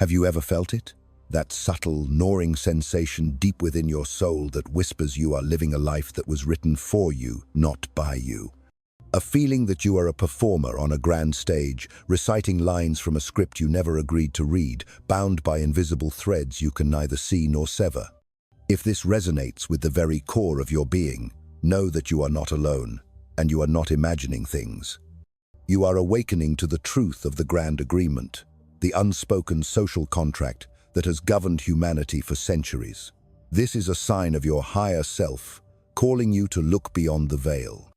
Have you ever felt it? That subtle, gnawing sensation deep within your soul that whispers you are living a life that was written for you, not by you. A feeling that you are a performer on a grand stage, reciting lines from a script you never agreed to read, bound by invisible threads you can neither see nor sever. If this resonates with the very core of your being, know that you are not alone, and you are not imagining things. You are awakening to the truth of the grand agreement, the unspoken social contract that has governed humanity for centuries. This is a sign of your higher self, calling you to look beyond the veil.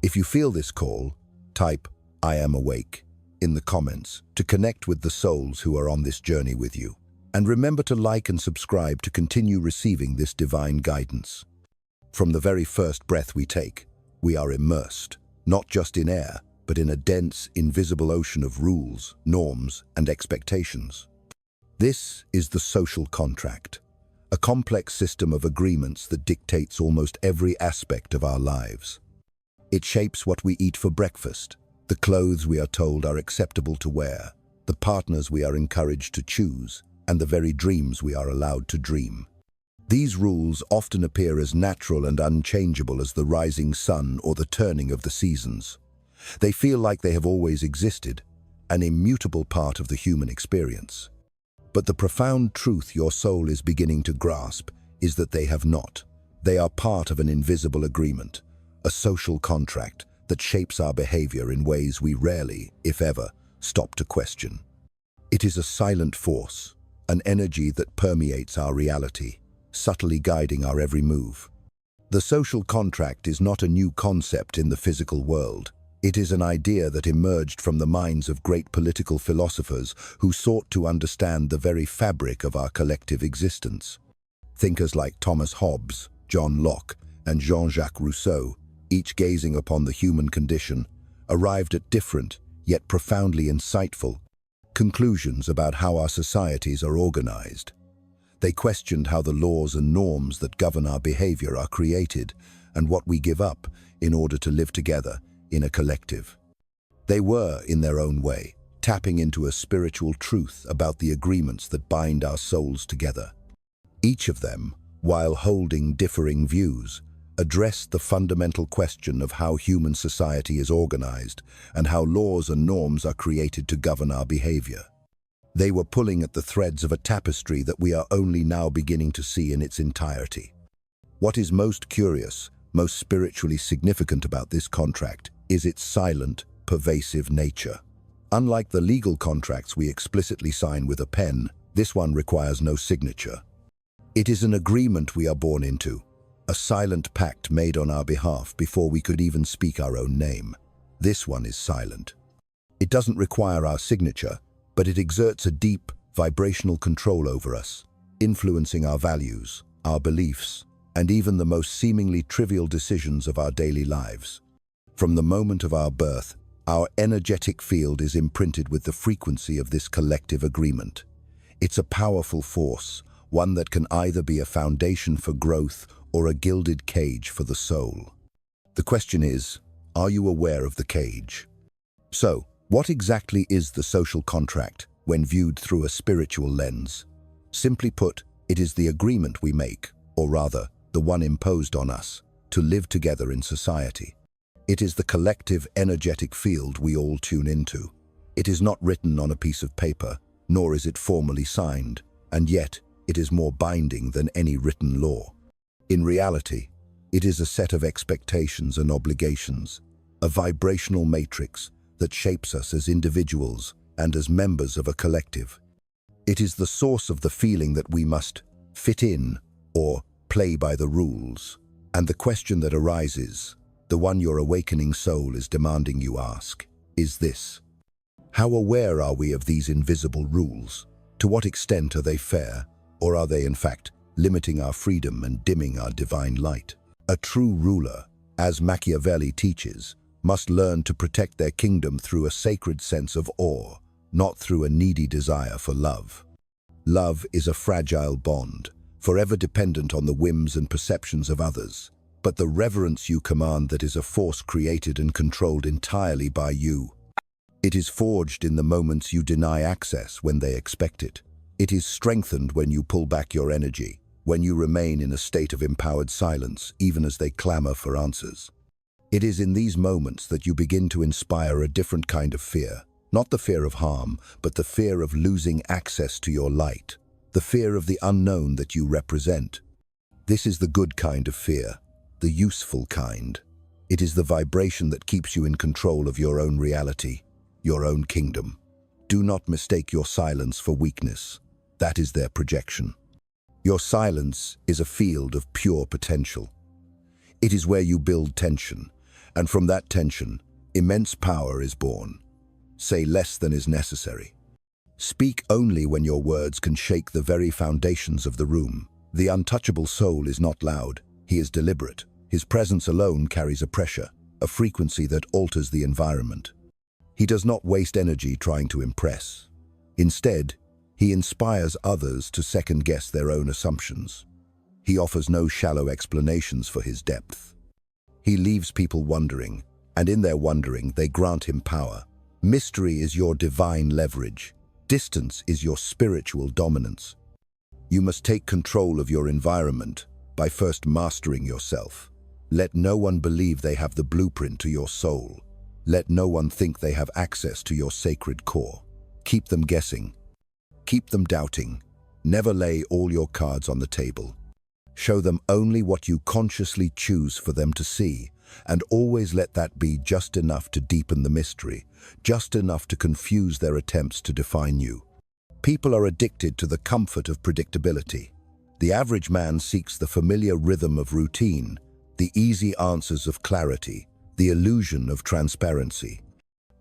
If you feel this call, type "I am awake" in the comments to connect with the souls who are on this journey with you. And remember to like and subscribe to continue receiving this divine guidance. From the very first breath we take, we are immersed, not just in air, but in a dense, invisible ocean of rules, norms, and expectations. This is the social contract, a complex system of agreements that dictates almost every aspect of our lives. It shapes what we eat for breakfast, the clothes we are told are acceptable to wear, the partners we are encouraged to choose, and the very dreams we are allowed to dream. These rules often appear as natural and unchangeable as the rising sun or the turning of the seasons. They feel like they have always existed, an immutable part of the human experience. But the profound truth your soul is beginning to grasp is that they have not. They are part of an invisible agreement, a social contract that shapes our behavior in ways we rarely, if ever, stop to question. It is a silent force, an energy that permeates our reality, subtly guiding our every move. The social contract is not a new concept in the physical world. It is an idea that emerged from the minds of great political philosophers who sought to understand the very fabric of our collective existence. Thinkers like Thomas Hobbes, John Locke, and Jean-Jacques Rousseau, each gazing upon the human condition, arrived at different, yet profoundly insightful, conclusions about how our societies are organized. They questioned how the laws and norms that govern our behavior are created and what we give up in order to live together in a collective. They were, in their own way, tapping into a spiritual truth about the agreements that bind our souls together. Each of them, while holding differing views, addressed the fundamental question of how human society is organized and how laws and norms are created to govern our behavior. They were pulling at the threads of a tapestry that we are only now beginning to see in its entirety. What is most curious, most spiritually significant about this contract is its silent, pervasive nature. Unlike the legal contracts we explicitly sign with a pen, this one requires no signature. It is an agreement we are born into, a silent pact made on our behalf before we could even speak our own name. This one is silent. It doesn't require our signature, but it exerts a deep, vibrational control over us, influencing our values, our beliefs, and even the most seemingly trivial decisions of our daily lives. From the moment of our birth, our energetic field is imprinted with the frequency of this collective agreement. It's a powerful force, one that can either be a foundation for growth or a gilded cage for the soul. The question is, are you aware of the cage? So, what exactly is the social contract when viewed through a spiritual lens? Simply put, it is the agreement we make, or rather, the one imposed on us, to live together in society. It is the collective energetic field we all tune into. It is not written on a piece of paper, nor is it formally signed, and yet it is more binding than any written law. In reality, it is a set of expectations and obligations, a vibrational matrix that shapes us as individuals and as members of a collective. It is the source of the feeling that we must fit in or play by the rules. And the question that arises, the one your awakening soul is demanding you ask, is this: how aware are we of these invisible rules? To what extent are they fair, or are they in fact limiting our freedom and dimming our divine light? A true ruler, as Machiavelli teaches, must learn to protect their kingdom through a sacred sense of awe, not through a needy desire for love. Love is a fragile bond, forever dependent on the whims and perceptions of others. But the reverence you command that is a force created and controlled entirely by you. It is forged in the moments you deny access when they expect it, It is strengthened when you pull back your energy, when you remain in a state of empowered silence, even as they clamor for answers. It is in these moments that you begin to inspire a different kind of fear, not the fear of harm, but the fear of losing access to your light, the fear of the unknown that you represent. This is the good kind of fear, the useful kind. It is the vibration that keeps you in control of your own reality, your own kingdom. Do not mistake your silence for weakness. That is their projection. Your silence is a field of pure potential. It is where you build tension, and from that tension, immense power is born. Say less than is necessary. Speak only when your words can shake the very foundations of the room. The untouchable soul is not loud, he is deliberate. His presence alone carries a pressure, a frequency that alters the environment. He does not waste energy trying to impress. Instead, he inspires others to second-guess their own assumptions. He offers no shallow explanations for his depth. He leaves people wondering, and in their wondering, they grant him power. Mystery is your divine leverage. Distance is your spiritual dominance. You must take control of your environment by first mastering yourself. Let no one believe they have the blueprint to your soul. Let no one think they have access to your sacred core. Keep them guessing. Keep them doubting. Never lay all your cards on the table. Show them only what you consciously choose for them to see, and always let that be just enough to deepen the mystery, just enough to confuse their attempts to define you. People are addicted to the comfort of predictability. The average man seeks the familiar rhythm of routine, the easy answers of clarity, the illusion of transparency.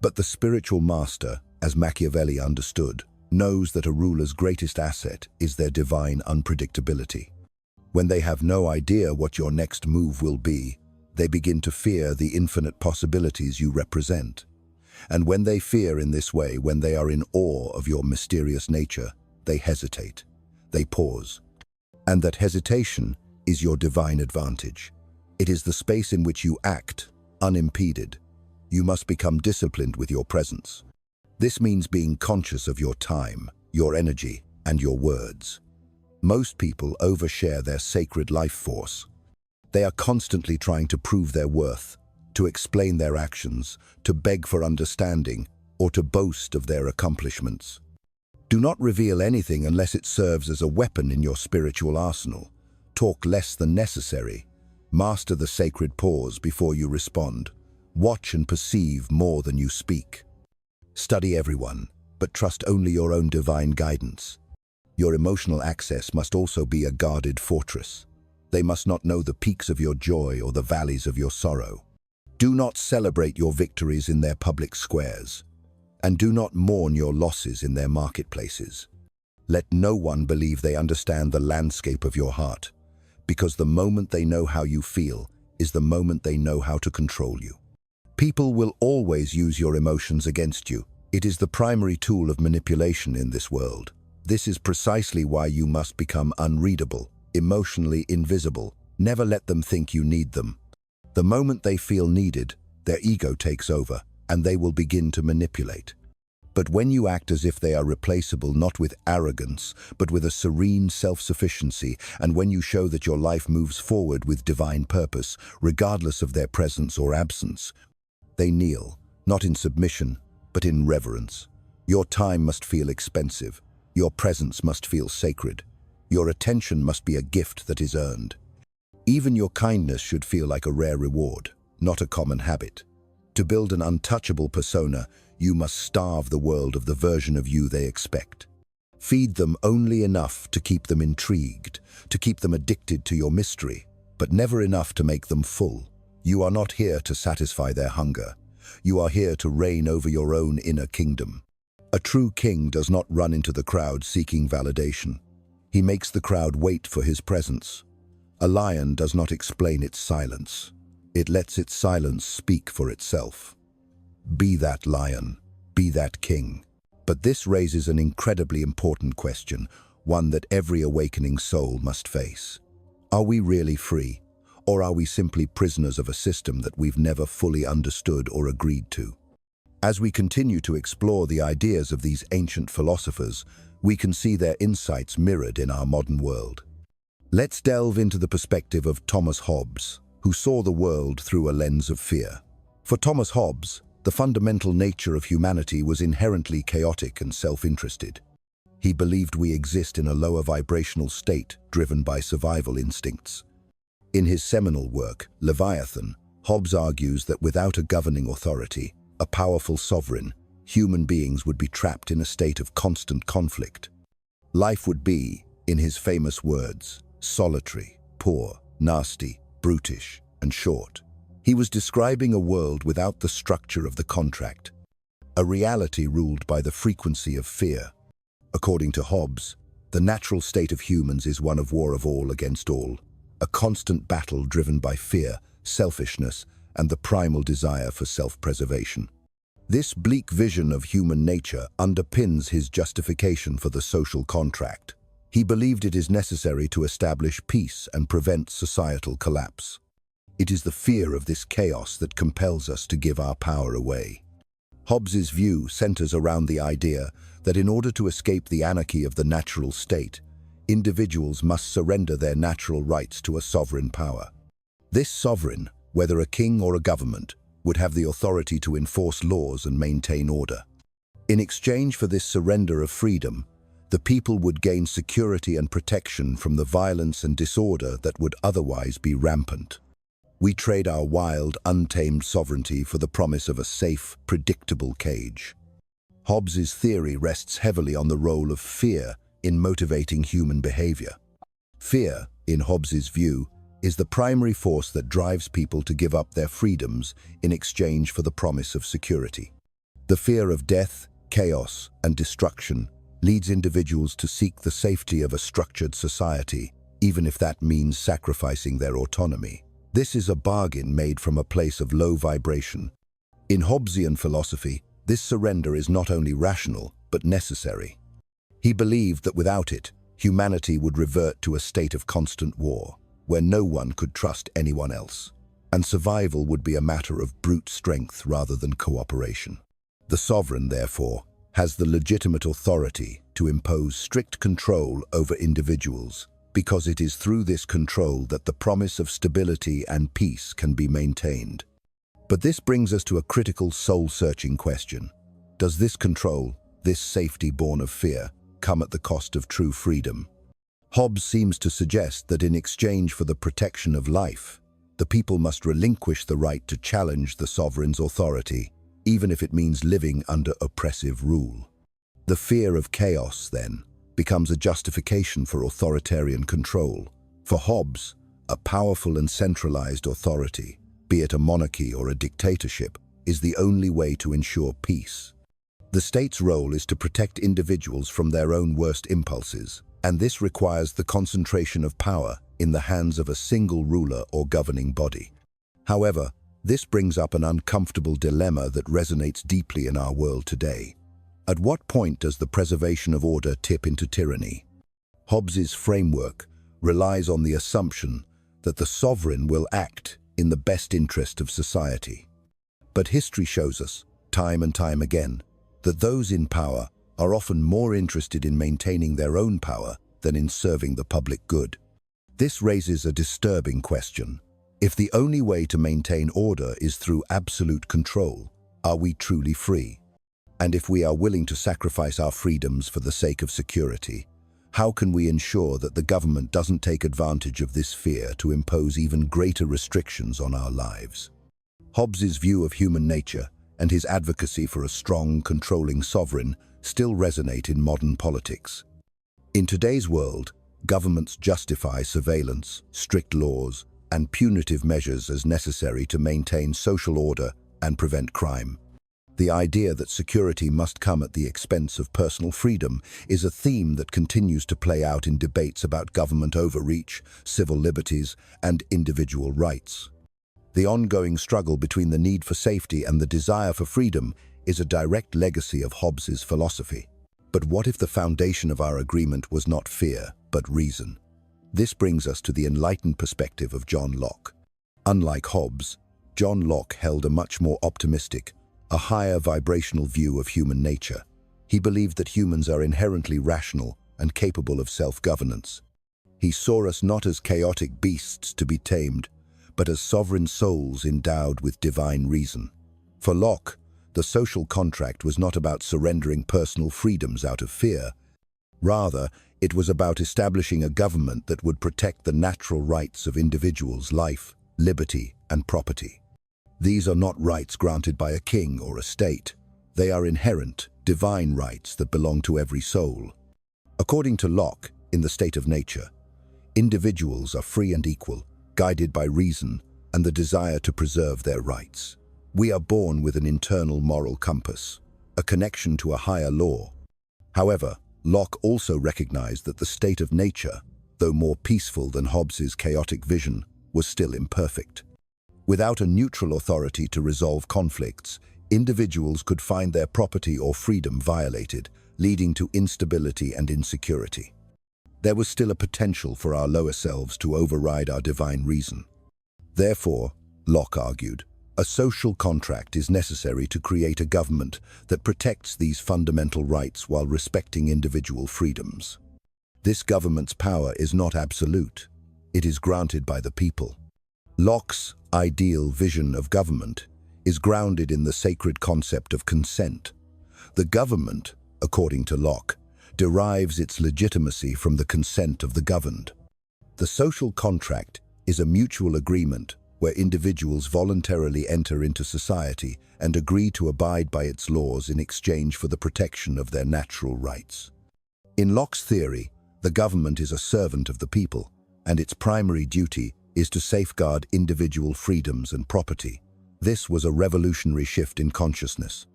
But the spiritual master, as Machiavelli understood, knows that a ruler's greatest asset is their divine unpredictability. When they have no idea what your next move will be, they begin to fear the infinite possibilities you represent. And when they fear in this way, when they are in awe of your mysterious nature, they hesitate, they pause. And that hesitation is your divine advantage. It is the space in which you act, unimpeded. You must become disciplined with your presence. This means being conscious of your time, your energy, and your words. Most people overshare their sacred life force. They are constantly trying to prove their worth, to explain their actions, to beg for understanding, or to boast of their accomplishments. Do not reveal anything unless it serves as a weapon in your spiritual arsenal. Talk less than necessary. Master the sacred pause before you respond. Watch and perceive more than you speak. Study everyone, but trust only your own divine guidance. Your emotional access must also be a guarded fortress. They must not know the peaks of your joy or the valleys of your sorrow. Do not celebrate your victories in their public squares, and do not mourn your losses in their marketplaces. Let no one believe they understand the landscape of your heart, because the moment they know how you feel is the moment they know how to control you. People will always use your emotions against you. It is the primary tool of manipulation in this world. This is precisely why you must become unreadable, emotionally invisible. Never let them think you need them. The moment they feel needed, their ego takes over, and they will begin to manipulate. But when you act as if they are replaceable, not with arrogance, but with a serene self-sufficiency, and when you show that your life moves forward with divine purpose, regardless of their presence or absence, they kneel, not in submission, but in reverence. Your time must feel expensive. Your presence must feel sacred. Your attention must be a gift that is earned. Even your kindness should feel like a rare reward, not a common habit. To build an untouchable persona, you must starve the world of the version of you they expect. Feed them only enough to keep them intrigued, to keep them addicted to your mystery, but never enough to make them full. You are not here to satisfy their hunger. You are here to reign over your own inner kingdom. A true king does not run into the crowd seeking validation. He makes the crowd wait for his presence. A lion does not explain its silence. It lets its silence speak for itself. Be that lion, be that king. But this raises an incredibly important question, one that every awakening soul must face. Are we really free? Or are we simply prisoners of a system that we've never fully understood or agreed to? As we continue to explore the ideas of these ancient philosophers, we can see their insights mirrored in our modern world. Let's delve into the perspective of Thomas Hobbes, who saw the world through a lens of fear. For Thomas Hobbes, the fundamental nature of humanity was inherently chaotic and self-interested. He believed we exist in a lower vibrational state driven by survival instincts. In his seminal work, Leviathan, Hobbes argues that without a governing authority, a powerful sovereign, human beings would be trapped in a state of constant conflict. Life would be, in his famous words, solitary, poor, nasty, brutish, and short. He was describing a world without the structure of the contract, a reality ruled by the frequency of fear. According to Hobbes, the natural state of humans is one of war of all against all, a constant battle driven by fear, selfishness, and the primal desire for self-preservation. This bleak vision of human nature underpins his justification for the social contract. He believed it is necessary to establish peace and prevent societal collapse. It is the fear of this chaos that compels us to give our power away. Hobbes's view centers around the idea that in order to escape the anarchy of the natural state, individuals must surrender their natural rights to a sovereign power. This sovereign, whether a king or a government, would have the authority to enforce laws and maintain order. In exchange for this surrender of freedom, the people would gain security and protection from the violence and disorder that would otherwise be rampant. We trade our wild, untamed sovereignty for the promise of a safe, predictable cage. Hobbes's theory rests heavily on the role of fear in motivating human behavior. Fear, in Hobbes's view, is the primary force that drives people to give up their freedoms in exchange for the promise of security. The fear of death, chaos, and destruction leads individuals to seek the safety of a structured society, even if that means sacrificing their autonomy. This is a bargain made from a place of low vibration. In Hobbesian philosophy, this surrender is not only rational, but necessary. He believed that without it, humanity would revert to a state of constant war, where no one could trust anyone else, and survival would be a matter of brute strength rather than cooperation. The sovereign, therefore, has the legitimate authority to impose strict control over individuals, because it is through this control that the promise of stability and peace can be maintained. But this brings us to a critical soul-searching question. Does this control, this safety born of fear, come at the cost of true freedom? Hobbes seems to suggest that in exchange for the protection of life, the people must relinquish the right to challenge the sovereign's authority, even if it means living under oppressive rule. The fear of chaos, then, becomes a justification for authoritarian control. For Hobbes, a powerful and centralized authority, be it a monarchy or a dictatorship, is the only way to ensure peace. The state's role is to protect individuals from their own worst impulses, and this requires the concentration of power in the hands of a single ruler or governing body. However, this brings up an uncomfortable dilemma that resonates deeply in our world today. At what point does the preservation of order tip into tyranny? Hobbes's framework relies on the assumption that the sovereign will act in the best interest of society. But history shows us, time and time again, that those in power are often more interested in maintaining their own power than in serving the public good. This raises a disturbing question. If the only way to maintain order is through absolute control, are we truly free? And if we are willing to sacrifice our freedoms for the sake of security, how can we ensure that the government doesn't take advantage of this fear to impose even greater restrictions on our lives? Hobbes's view of human nature and his advocacy for a strong, controlling sovereign still resonate in modern politics. In today's world, governments justify surveillance, strict laws, and punitive measures as necessary to maintain social order and prevent crime. The idea that security must come at the expense of personal freedom is a theme that continues to play out in debates about government overreach, civil liberties, and individual rights. The ongoing struggle between the need for safety and the desire for freedom is a direct legacy of Hobbes's philosophy. But what if the foundation of our agreement was not fear, but reason? This brings us to the enlightened perspective of John Locke. Unlike Hobbes, John Locke held a much more optimistic, a higher vibrational view of human nature. He believed that humans are inherently rational and capable of self-governance. He saw us not as chaotic beasts to be tamed, but as sovereign souls endowed with divine reason. For Locke, the social contract was not about surrendering personal freedoms out of fear. Rather, it was about establishing a government that would protect the natural rights of individuals' life, liberty, and property. These are not rights granted by a king or a state. They are inherent, divine rights that belong to every soul. According to Locke, in the state of nature, individuals are free and equal, guided by reason and the desire to preserve their rights. We are born with an internal moral compass, a connection to a higher law. However, Locke also recognized that the state of nature, though more peaceful than Hobbes's chaotic vision, was still imperfect. Without a neutral authority to resolve conflicts, individuals could find their property or freedom violated, leading to instability and insecurity. There was still a potential for our lower selves to override our divine reason. Therefore, Locke argued, a social contract is necessary to create a government that protects these fundamental rights while respecting individual freedoms. This government's power is not absolute. It is granted by the people. Locke's ideal vision of government is grounded in the sacred concept of consent. The government, according to Locke, derives its legitimacy from the consent of the governed. The social contract is a mutual agreement where individuals voluntarily enter into society and agree to abide by its laws in exchange for the protection of their natural rights. In Locke's theory, the government is a servant of the people, and its primary duty is to safeguard individual freedoms and property. This was a revolutionary shift in consciousness.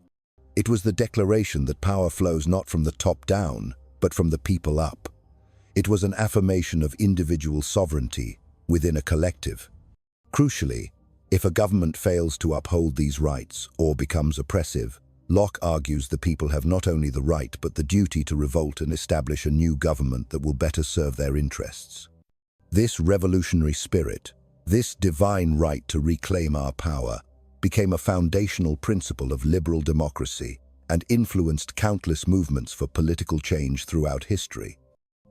It was the declaration that power flows not from the top down, but from the people up. It was an affirmation of individual sovereignty within a collective. Crucially, if a government fails to uphold these rights or becomes oppressive, Locke argues the people have not only the right but the duty to revolt and establish a new government that will better serve their interests. This revolutionary spirit, this divine right to reclaim our power, became a foundational principle of liberal democracy and influenced countless movements for political change throughout history.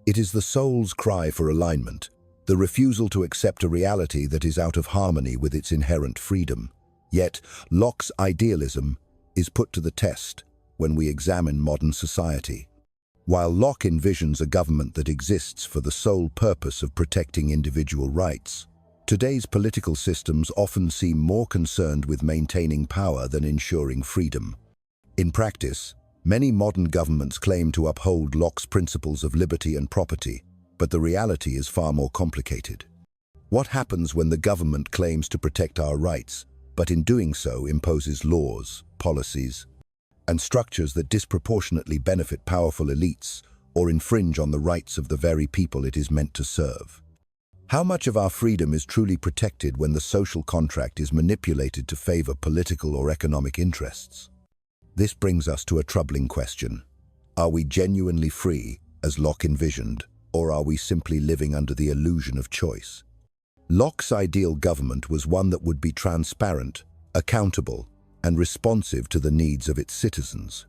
It is the soul's cry for alignment, the refusal to accept a reality that is out of harmony with its inherent freedom. Yet, Locke's idealism is put to the test when we examine modern society. While Locke envisions a government that exists for the sole purpose of protecting individual rights, today's political systems often seem more concerned with maintaining power than ensuring freedom. In practice, many modern governments claim to uphold Locke's principles of liberty and property, but the reality is far more complicated. What happens when the government claims to protect our rights, but in doing so imposes laws, policies, and structures that disproportionately benefit powerful elites or infringe on the rights of the very people it is meant to serve? How much of our freedom is truly protected when the social contract is manipulated to favor political or economic interests? This brings us to a troubling question. Are we genuinely free, as Locke envisioned, or are we simply living under the illusion of choice? Locke's ideal government was one that would be transparent, accountable, and responsive to the needs of its citizens.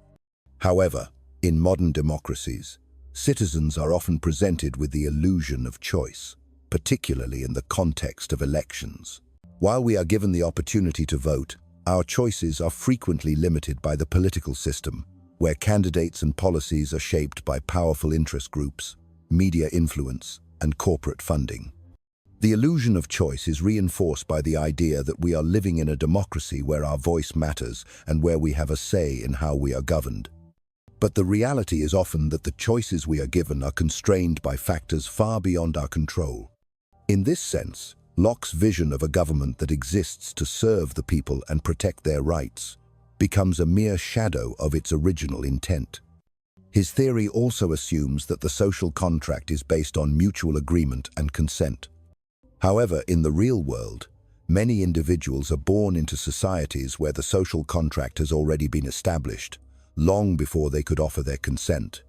However, in modern democracies, citizens are often presented with the illusion of choice, particularly in the context of elections. While we are given the opportunity to vote, our choices are frequently limited by the political system, where candidates and policies are shaped by powerful interest groups, media influence, and corporate funding. The illusion of choice is reinforced by the idea that we are living in a democracy where our voice matters and where we have a say in how we are governed. But the reality is often that the choices we are given are constrained by factors far beyond our control. In this sense, Locke's vision of a government that exists to serve the people and protect their rights becomes a mere shadow of its original intent. His theory also assumes that the social contract is based on mutual agreement and consent. However, in the real world, many individuals are born into societies where the social contract has already been established, long before they could offer their consent.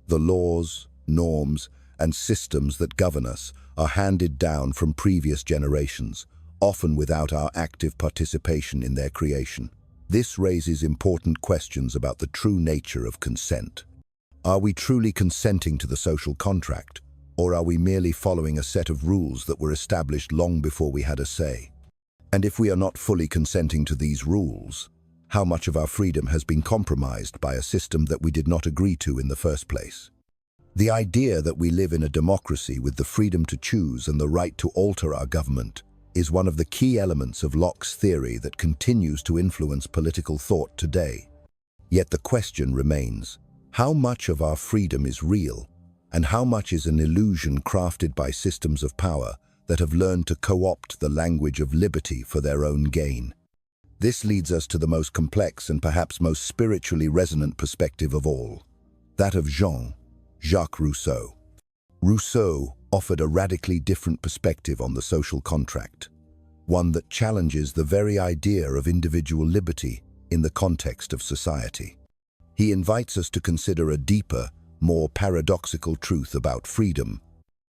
The laws, norms, and systems that govern us are handed down from previous generations, often without our active participation in their creation. This raises important questions about the true nature of consent. Are we truly consenting to the social contract, or are we merely following a set of rules that were established long before we had a say? And if we are not fully consenting to these rules, how much of our freedom has been compromised by a system that we did not agree to in the first place? The idea that we live in a democracy with the freedom to choose and the right to alter our government is one of the key elements of Locke's theory that continues to influence political thought today. Yet the question remains, how much of our freedom is real, and how much is an illusion crafted by systems of power that have learned to co-opt the language of liberty for their own gain? This leads us to the most complex and perhaps most spiritually resonant perspective of all, that of Jean-Jacques Rousseau. Rousseau offered a radically different perspective on the social contract, one that challenges the very idea of individual liberty in the context of society. He invites us to consider a deeper, more paradoxical truth about freedom.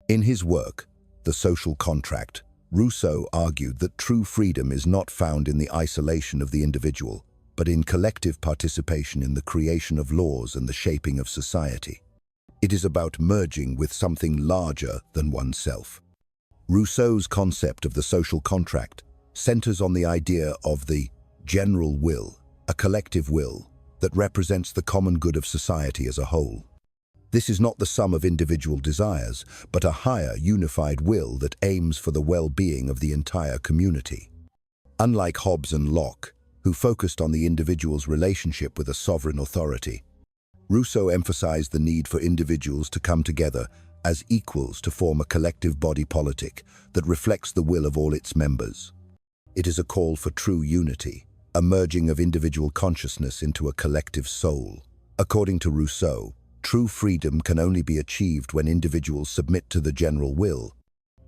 In his work, The Social Contract, Rousseau argued that true freedom is not found in the isolation of the individual, but in collective participation in the creation of laws and the shaping of society. It is about merging with something larger than oneself. Rousseau's concept of the social contract centers on the idea of the general will, a collective will that represents the common good of society as a whole. This is not the sum of individual desires, but a higher, unified will that aims for the well-being of the entire community. Unlike Hobbes and Locke, who focused on the individual's relationship with a sovereign authority, Rousseau emphasized the need for individuals to come together as equals to form a collective body politic that reflects the will of all its members. It is a call for true unity, a merging of individual consciousness into a collective soul. According to Rousseau, true freedom can only be achieved when individuals submit to the general will,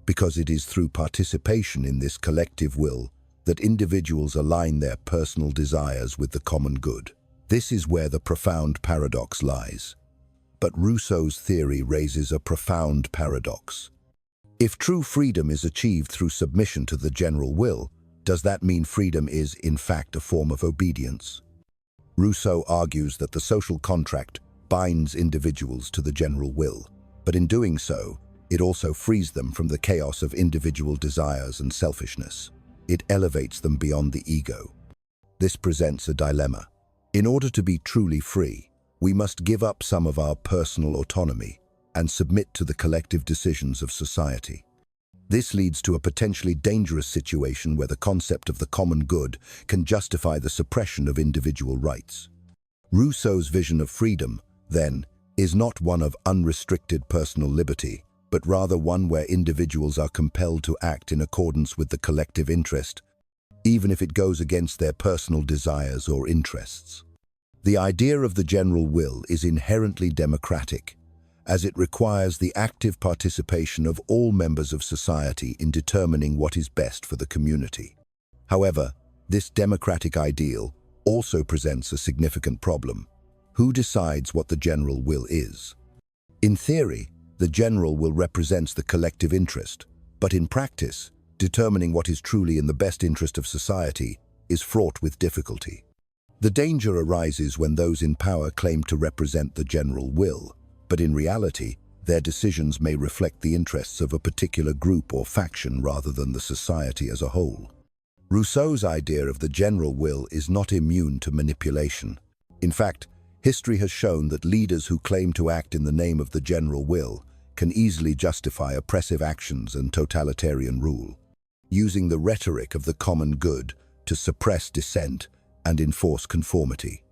because it is through participation in this collective will that individuals align their personal desires with the common good. This is where the profound paradox lies. But Rousseau's theory raises a profound paradox. If true freedom is achieved through submission to the general will, does that mean freedom is, in fact, a form of obedience? Rousseau argues that the social contract binds individuals to the general will, but in doing so, it also frees them from the chaos of individual desires and selfishness. It elevates them beyond the ego. This presents a dilemma. In order to be truly free, we must give up some of our personal autonomy and submit to the collective decisions of society. This leads to a potentially dangerous situation where the concept of the common good can justify the suppression of individual rights. Rousseau's vision of freedom, then, is not one of unrestricted personal liberty, but rather one where individuals are compelled to act in accordance with the collective interest, even if it goes against their personal desires or interests. The idea of the general will is inherently democratic, as it requires the active participation of all members of society in determining what is best for the community. However, this democratic ideal also presents a significant problem. Who decides what the general will is? In theory, the general will represents the collective interest, but in practice, determining what is truly in the best interest of society is fraught with difficulty. The danger arises when those in power claim to represent the general will, but in reality, their decisions may reflect the interests of a particular group or faction rather than the society as a whole. Rousseau's idea of the general will is not immune to manipulation. In fact, history has shown that leaders who claim to act in the name of the general will can easily justify oppressive actions and totalitarian rule, using the rhetoric of the common good to suppress dissent and enforce conformity.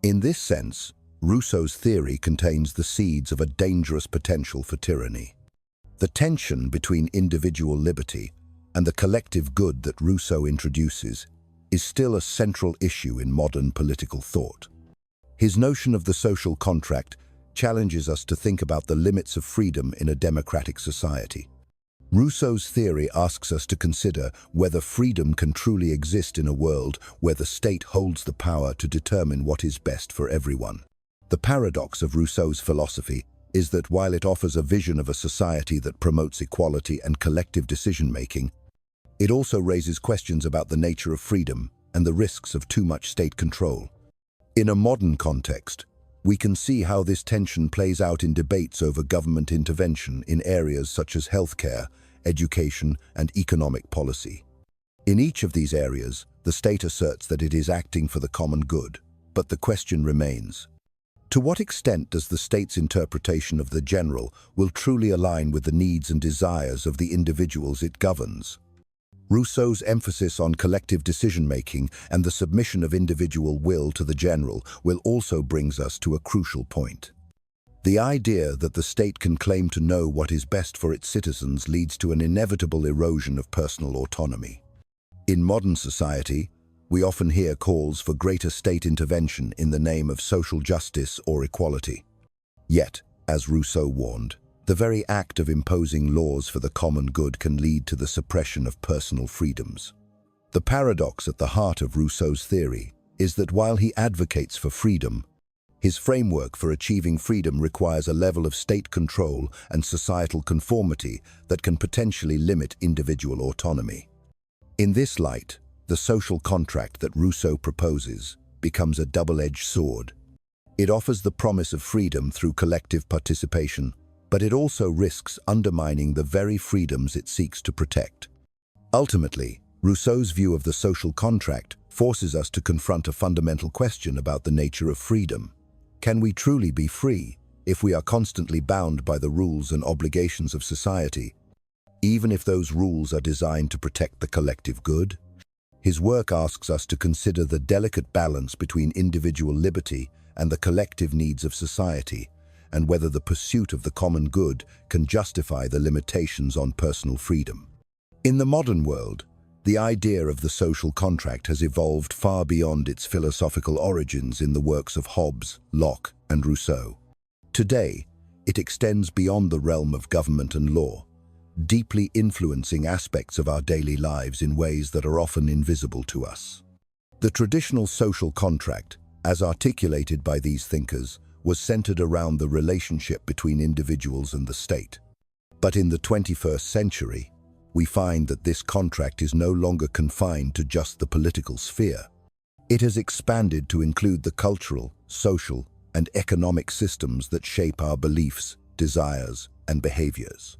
In this sense, Rousseau's theory contains the seeds of a dangerous potential for tyranny. The tension between individual liberty and the collective good that Rousseau introduces is still a central issue in modern political thought. His notion of the social contract challenges us to think about the limits of freedom in a democratic society. Rousseau's theory asks us to consider whether freedom can truly exist in a world where the state holds the power to determine what is best for everyone. The paradox of Rousseau's philosophy is that while it offers a vision of a society that promotes equality and collective decision-making, it also raises questions about the nature of freedom and the risks of too much state control. In a modern context, we can see how this tension plays out in debates over government intervention in areas such as healthcare, education, and economic policy. In each of these areas, the state asserts that it is acting for the common good, but the question remains: to what extent does the state's interpretation of the general will truly align with the needs and desires of the individuals it governs? Rousseau's emphasis on collective decision-making and the submission of individual will to the general will also brings us to a crucial point. The idea that the state can claim to know what is best for its citizens leads to an inevitable erosion of personal autonomy. In modern society, we often hear calls for greater state intervention in the name of social justice or equality. Yet, as Rousseau warned, the very act of imposing laws for the common good can lead to the suppression of personal freedoms. The paradox at the heart of Rousseau's theory is that while he advocates for freedom, his framework for achieving freedom requires a level of state control and societal conformity that can potentially limit individual autonomy. In this light, the social contract that Rousseau proposes becomes a double-edged sword. It offers the promise of freedom through collective participation, but it also risks undermining the very freedoms it seeks to protect. Ultimately, Rousseau's view of the social contract forces us to confront a fundamental question about the nature of freedom. Can we truly be free if we are constantly bound by the rules and obligations of society, even if those rules are designed to protect the collective good? His work asks us to consider the delicate balance between individual liberty and the collective needs of society, and whether the pursuit of the common good can justify the limitations on personal freedom. In the modern world, the idea of the social contract has evolved far beyond its philosophical origins in the works of Hobbes, Locke, and Rousseau. Today, it extends beyond the realm of government and law, deeply influencing aspects of our daily lives in ways that are often invisible to us. The traditional social contract, as articulated by these thinkers, was centered around the relationship between individuals and the state. But in the 21st century, we find that this contract is no longer confined to just the political sphere. It has expanded to include the cultural, social, and economic systems that shape our beliefs, desires, and behaviors.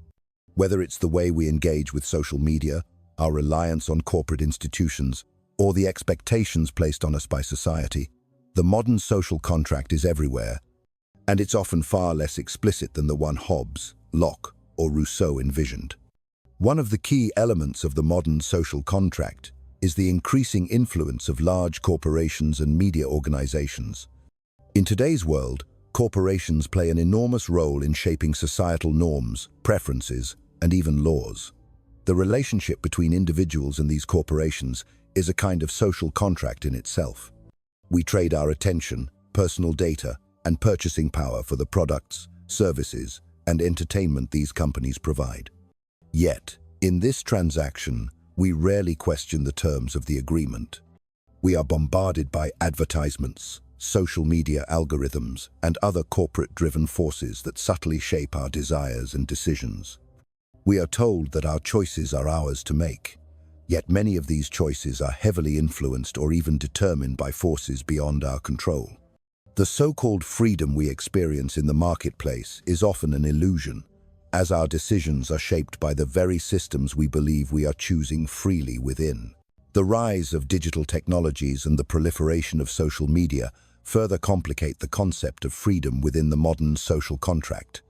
Whether it's the way we engage with social media, our reliance on corporate institutions, or the expectations placed on us by society, the modern social contract is everywhere, and it's often far less explicit than the one Hobbes, Locke, or Rousseau envisioned. One of the key elements of the modern social contract is the increasing influence of large corporations and media organizations. In today's world, corporations play an enormous role in shaping societal norms, preferences, and even laws. The relationship between individuals and these corporations is a kind of social contract in itself. We trade our attention, personal data, and purchasing power for the products, services, and entertainment these companies provide. Yet, in this transaction, we rarely question the terms of the agreement. We are bombarded by advertisements, social media algorithms, and other corporate-driven forces that subtly shape our desires and decisions. We are told that our choices are ours to make, yet many of these choices are heavily influenced or even determined by forces beyond our control. The so-called freedom we experience in the marketplace is often an illusion, as our decisions are shaped by the very systems we believe we are choosing freely within. The rise of digital technologies and the proliferation of social media further complicate the concept of freedom within the modern social contract.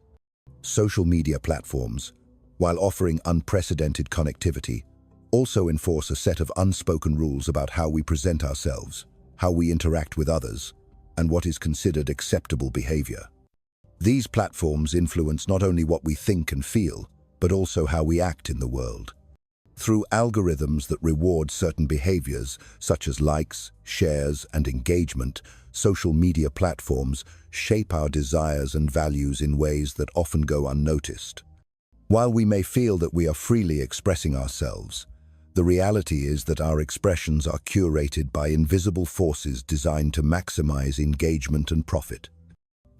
Social media platforms, while offering unprecedented connectivity, also enforce a set of unspoken rules about how we present ourselves, how we interact with others, and what is considered acceptable behavior. These platforms influence not only what we think and feel, but also how we act in the world. Through algorithms that reward certain behaviors, such as likes, shares, and engagement, social media platforms shape our desires and values in ways that often go unnoticed. While we may feel that we are freely expressing ourselves, the reality is that our expressions are curated by invisible forces designed to maximize engagement and profit.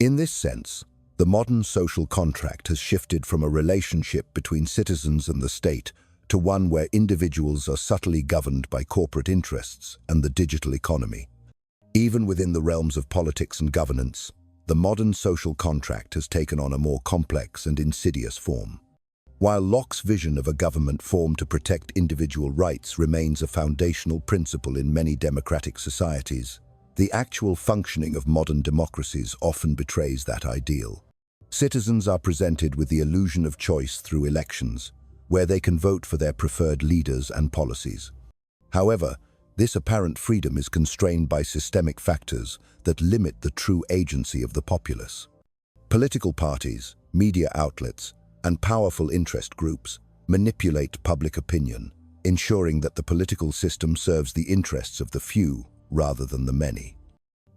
In this sense, the modern social contract has shifted from a relationship between citizens and the state to one where individuals are subtly governed by corporate interests and the digital economy. Even within the realms of politics and governance, the modern social contract has taken on a more complex and insidious form. While Locke's vision of a government formed to protect individual rights remains a foundational principle in many democratic societies, the actual functioning of modern democracies often betrays that ideal. Citizens are presented with the illusion of choice through elections, where they can vote for their preferred leaders and policies. However, this apparent freedom is constrained by systemic factors that limit the true agency of the populace. Political parties, media outlets, and powerful interest groups manipulate public opinion, ensuring that the political system serves the interests of the few rather than the many.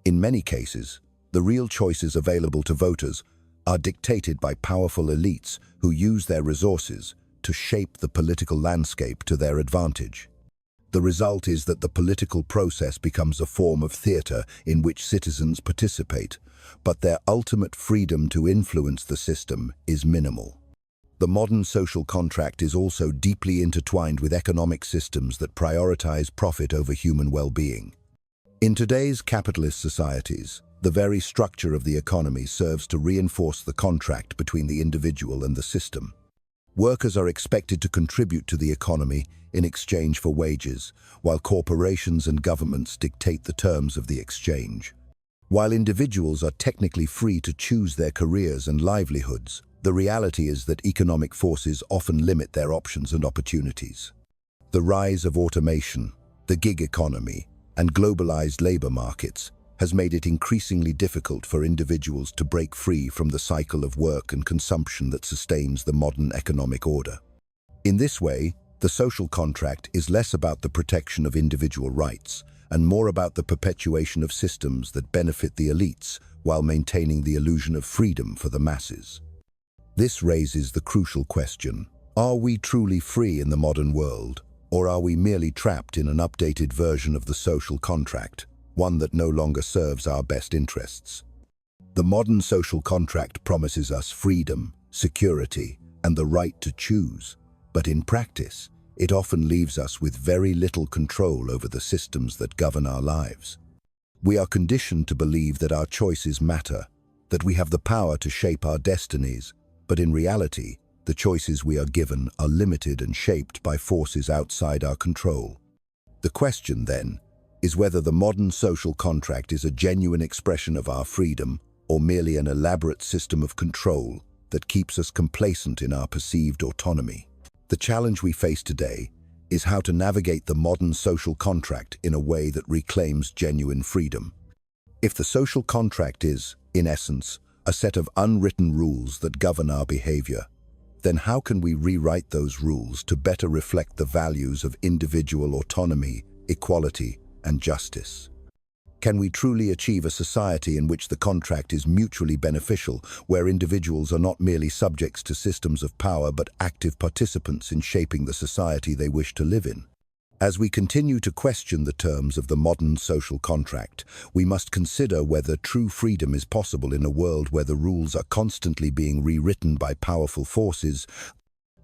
In many cases, the real choices available to voters are dictated by powerful elites who use their resources to shape the political landscape to their advantage. The result is that the political process becomes a form of theater in which citizens participate, but their ultimate freedom to influence the system is minimal. The modern social contract is also deeply intertwined with economic systems that prioritize profit over human well-being. In today's capitalist societies, the very structure of the economy serves to reinforce the contract between the individual and the system. Workers are expected to contribute to the economy in exchange for wages, while corporations and governments dictate the terms of the exchange. While individuals are technically free to choose their careers and livelihoods, the reality is that economic forces often limit their options and opportunities. The rise of automation, the gig economy, and globalized labor markets has made it increasingly difficult for individuals to break free from the cycle of work and consumption that sustains the modern economic order. In this way, the social contract is less about the protection of individual rights and more about the perpetuation of systems that benefit the elites while maintaining the illusion of freedom for the masses. This raises the crucial question: are we truly free in the modern world, or are we merely trapped in an updated version of the social contract, one that no longer serves our best interests? The modern social contract promises us freedom, security, and the right to choose, but in practice, it often leaves us with very little control over the systems that govern our lives. We are conditioned to believe that our choices matter, that we have the power to shape our destinies, but in reality, the choices we are given are limited and shaped by forces outside our control. The question, then, is whether the modern social contract is a genuine expression of our freedom or merely an elaborate system of control that keeps us complacent in our perceived autonomy. The challenge we face today is how to navigate the modern social contract in a way that reclaims genuine freedom. If the social contract is, in essence, a set of unwritten rules that govern our behavior, then how can we rewrite those rules to better reflect the values of individual autonomy, equality, and justice? Can we truly achieve a society in which the contract is mutually beneficial, where individuals are not merely subjects to systems of power but active participants in shaping the society they wish to live in? As we continue to question the terms of the modern social contract, we must consider whether true freedom is possible in a world where the rules are constantly being rewritten by powerful forces,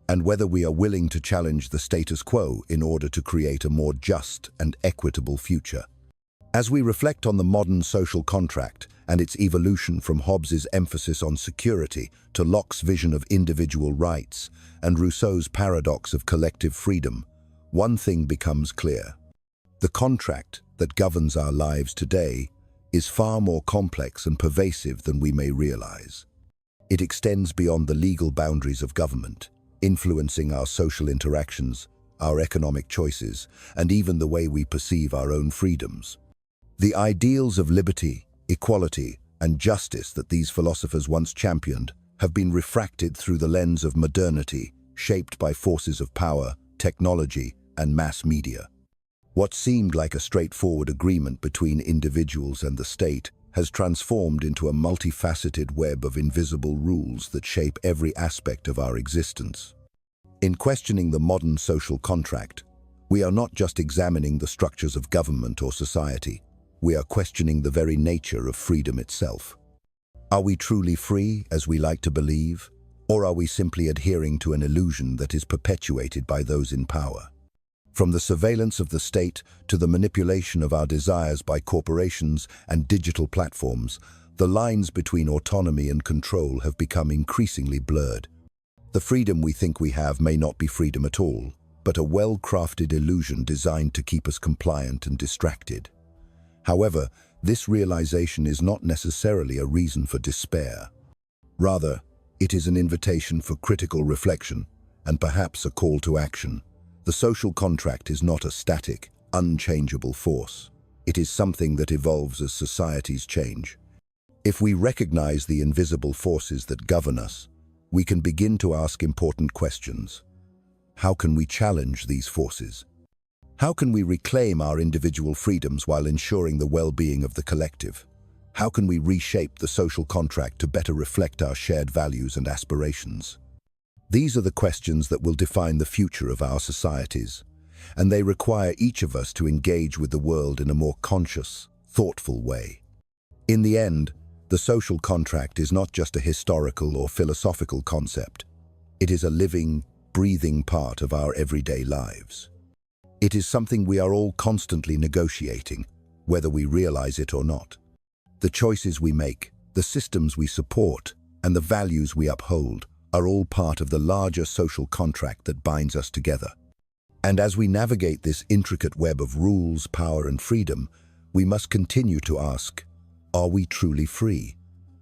and whether we are willing to challenge the status quo in order to create a more just and equitable future. As we reflect on the modern social contract and its evolution from Hobbes's emphasis on security to Locke's vision of individual rights and Rousseau's paradox of collective freedom, one thing becomes clear. The contract that governs our lives today is far more complex and pervasive than we may realize. It extends beyond the legal boundaries of government, influencing our social interactions, our economic choices, and even the way we perceive our own freedoms. The ideals of liberty, equality, and justice that these philosophers once championed have been refracted through the lens of modernity, shaped by forces of power, technology, and mass media. What seemed like a straightforward agreement between individuals and the state has transformed into a multifaceted web of invisible rules that shape every aspect of our existence. In questioning the modern social contract, we are not just examining the structures of government or society, we are questioning the very nature of freedom itself. Are we truly free, as we like to believe, Or are we simply adhering to an illusion that is perpetuated by those in power? From the surveillance of the state to the manipulation of our desires by corporations and digital platforms, the lines between autonomy and control have become increasingly blurred. The freedom we think we have may not be freedom at all, but a well-crafted illusion designed to keep us compliant and distracted. However, this realization is not necessarily a reason for despair. Rather, it is an invitation for critical reflection and perhaps a call to action. The social contract is not a static, unchangeable force. It is something that evolves as societies change. If we recognize the invisible forces that govern us, we can begin to ask important questions. How can we challenge these forces? How can we reclaim our individual freedoms while ensuring the well-being of the collective? How can we reshape the social contract to better reflect our shared values and aspirations? These are the questions that will define the future of our societies, and they require each of us to engage with the world in a more conscious, thoughtful way. In the end, the social contract is not just a historical or philosophical concept. It is a living, breathing part of our everyday lives. It is something we are all constantly negotiating, whether we realize it or not. The choices we make, the systems we support, and the values we uphold are all part of the larger social contract that binds us together. And as we navigate this intricate web of rules, power, and freedom, we must continue to ask, are we truly free?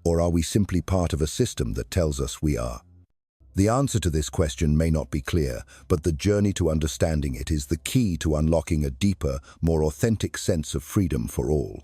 Or are we simply part of a system that tells us we are? The answer to this question may not be clear, but the journey to understanding it is the key to unlocking a deeper, more authentic sense of freedom for all.